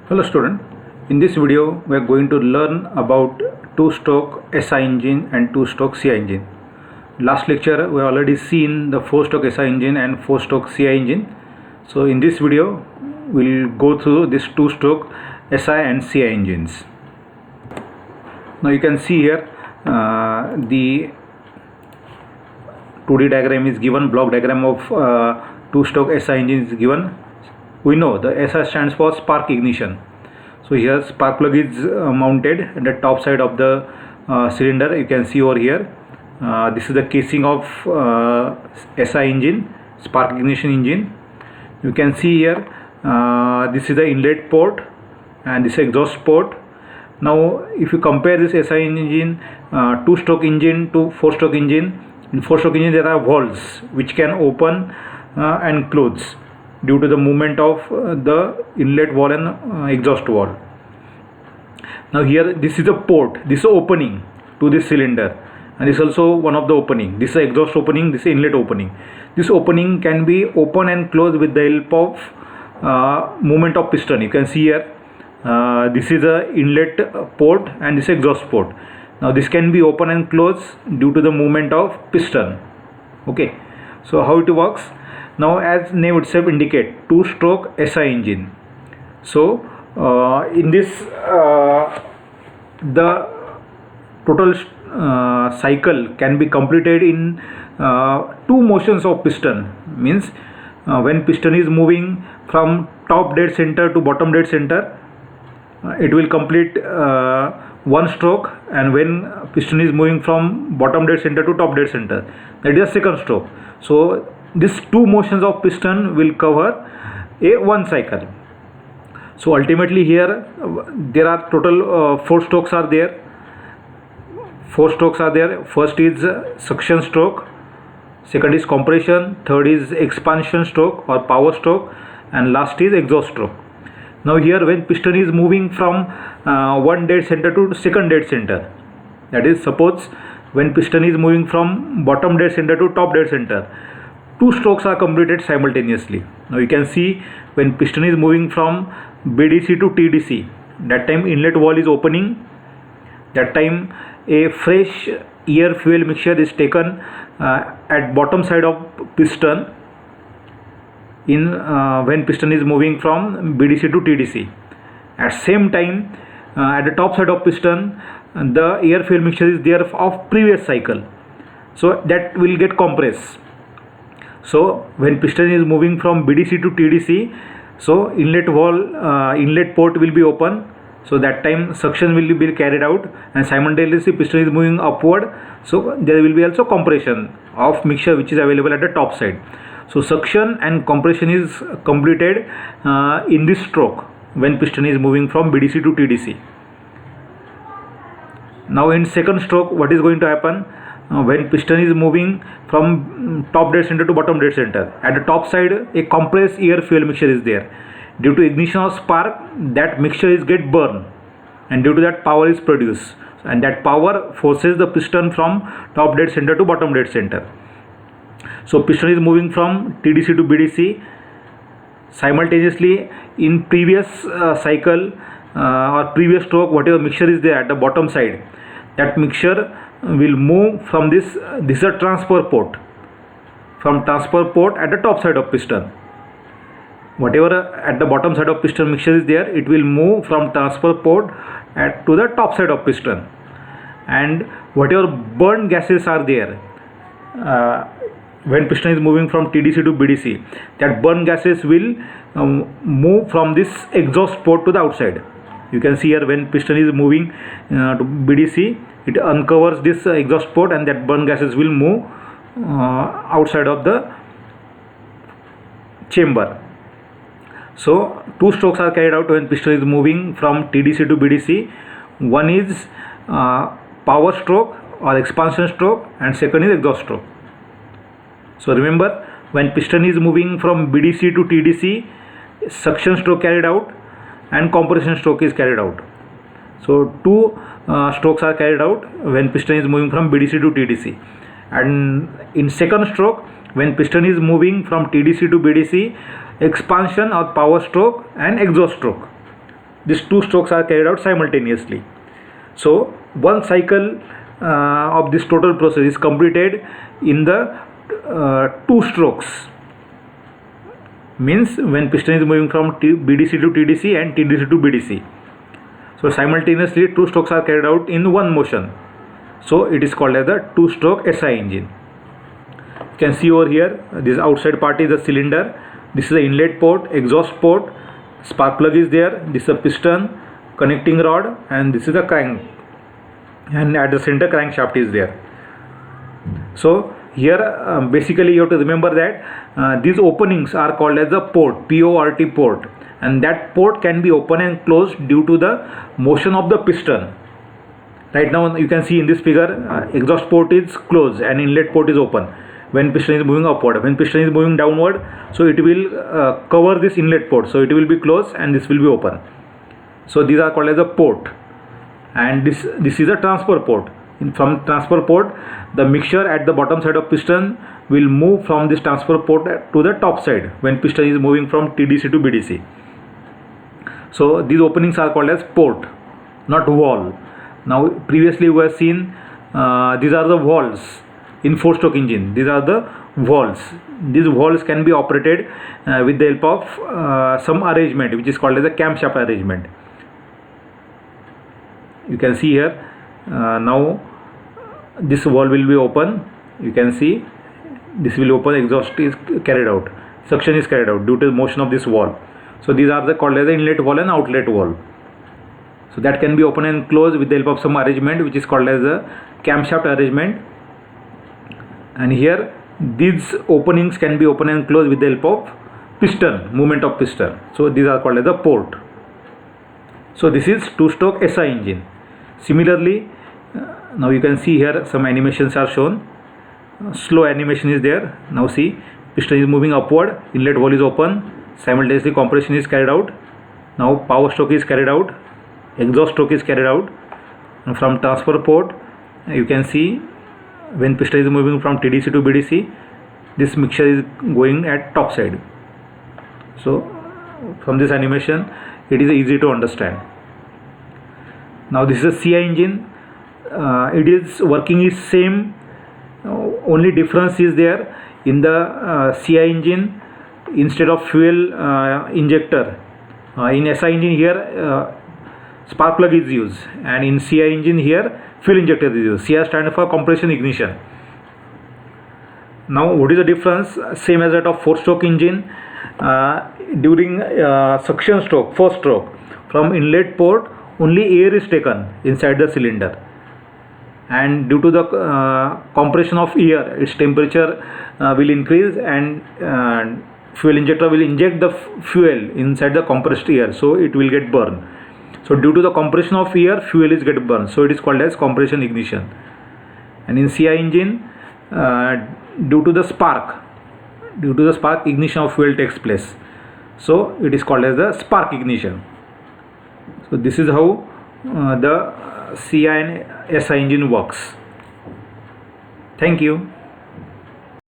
Hello student, in this video we are going to learn about two-stroke SI engine and two-stroke CI engine. Last lecture we have already seen the four-stroke SI engine and four-stroke CI engine. So in this video we will go through this two-stroke SI and CI engines. Now you can see here the 2D diagram is given, block diagram of two-stroke SI engine is given. We know the SI stands for spark ignition. So here spark plug is mounted at the top side of the cylinder. You can see over here. This is the casing of SI engine, spark ignition engine. You can see here this is the inlet port and this is exhaust port. Now if you compare this SI engine, two-stroke engine to four-stroke engine, in four-stroke engine there are valves which can open and close due to the movement of the inlet valve and exhaust valve. Now here this is a port, this is opening to this cylinder, and this is also one of the opening. This is exhaust opening, this is inlet opening. This opening can be open and closed with the help of movement of piston. You can see here this is a inlet port and this is exhaust port. Now this can be open and closed due to the movement of piston. Okay, so how it works? Now as name itself indicate, two-stroke SI engine. So in this the total cycle can be completed in two motions of piston. Means when piston is moving from top dead center to bottom dead center, it will complete one stroke, and when piston is moving from bottom dead center to top dead center, that is a second stroke. So these two motions of piston will cover one cycle. So ultimately here there are total four strokes are there. First is suction stroke, second is compression, third is expansion stroke or power stroke, and last is exhaust stroke. Now here when piston is moving from one dead center to second dead center, that is suppose when piston is moving from bottom dead center to top dead center, two strokes are completed simultaneously. Now you can see when piston is moving from BDC to TDC, that time inlet valve is opening. That time a fresh air fuel mixture is taken at bottom side of piston in when piston is moving from BDC to TDC. At same time at the top side of piston the air fuel mixture is there of previous cycle, so that will get compressed. So when piston is moving from BDC to TDC, so inlet valve, inlet port will be open. So that time suction will be carried out, and simultaneously piston is moving upward. So there will be also compression of mixture which is available at the top side. So suction and compression is completed in this stroke when piston is moving from BDC to TDC. Now in second stroke, what is going to happen? When piston is moving from top dead center to bottom dead center, at the top side a compressed air fuel mixture is there. Due to ignition of spark, that mixture is get burned, and due to that power is produced, and that power forces the piston from top dead center to bottom dead center. So piston is moving from TDC to BDC simultaneously. In previous cycle or previous stroke, whatever mixture is there at the bottom side, that mixture will move from this is a transfer port, from transfer port at the top side of piston. Whatever at the bottom side of piston mixture is there, it will move from transfer port to the top side of piston, and whatever burned gases are there when piston is moving from TDC to BDC, that burned gases will move from this exhaust port to the outside. You can see here when piston is moving to BDC, it uncovers this exhaust port, and that burned gases will move outside of the chamber. So two strokes are carried out when piston is moving from TDC to BDC. One is power stroke or expansion stroke, and second is exhaust stroke. So remember, when piston is moving from BDC to TDC, suction stroke carried out and compression stroke is carried out. So two strokes are carried out when piston is moving from BDC to TDC, and in second stroke when piston is moving from TDC to BDC, expansion or power stroke and exhaust stroke. these two strokes are carried out simultaneously. So one cycle of this total process is completed in the two strokes, means when piston is moving from BDC to TDC and TDC to BDC. So simultaneously two strokes are carried out in one motion. So it is called as the two-stroke SI engine. You can see over here, this outside part is the cylinder, this is the inlet port, exhaust port, spark plug is there, this is a piston, connecting rod, and this is the crank, and at the center crankshaft is there. So here basically you have to remember that these openings are called as the port, PORT port, and that port can be open and closed due to the motion of the piston. Right now you can see in this figure, exhaust port is closed and inlet port is open when piston is moving upward. When piston is moving downward, so it will cover this inlet port, so it will be closed and this will be open. So these are called as a port, and this is a transfer port. From transfer port, the mixture at the bottom side of piston will move from this transfer port to the top side when piston is moving from TDC to BDC. So these openings are called as port, not valve. Now previously we have seen these are the valves in 4-stroke engine. These are the valves. These valves can be operated with the help of some arrangement which is called as a camshaft arrangement. You can see here now this valve will be open. You can see this will open, exhaust is carried out, suction is carried out due to the motion of this valve. So these are the called as the inlet valve and outlet valve. So that can be open and closed with the help of some arrangement which is called as a camshaft arrangement. And here these openings can be open and closed with the help of piston, movement of piston. So these are called as a port. So this is two-stroke SI engine. Similarly, now you can see here some animations are shown. Slow animation is there. Now see, piston is moving upward, inlet valve is open, simultaneously compression is carried out. Now power stroke is carried out, exhaust stroke is carried out, and from transfer port you can see when piston is moving from TDC to BDC, this mixture is going at top side. So from this animation it is easy to understand. Now this is a CI engine. It is working is same, only difference is there in the CI engine. Instead of fuel injector, in SI engine here spark plug is used, and in CI engine here fuel injector is used. CI stands for compression ignition. Now what is the difference? Same as that of 4-stroke engine. During suction stroke, first stroke, from inlet port only air is taken inside the cylinder, and due to the compression of air, its temperature will increase, and fuel injector will inject the fuel inside the compressed air, so it will get burned. So due to the compression of air, fuel is get burned, so it is called as compression ignition. And in CI engine, due to the spark ignition of fuel takes place, so it is called as the spark ignition. So this is how the CI and SI engine works. Thank you.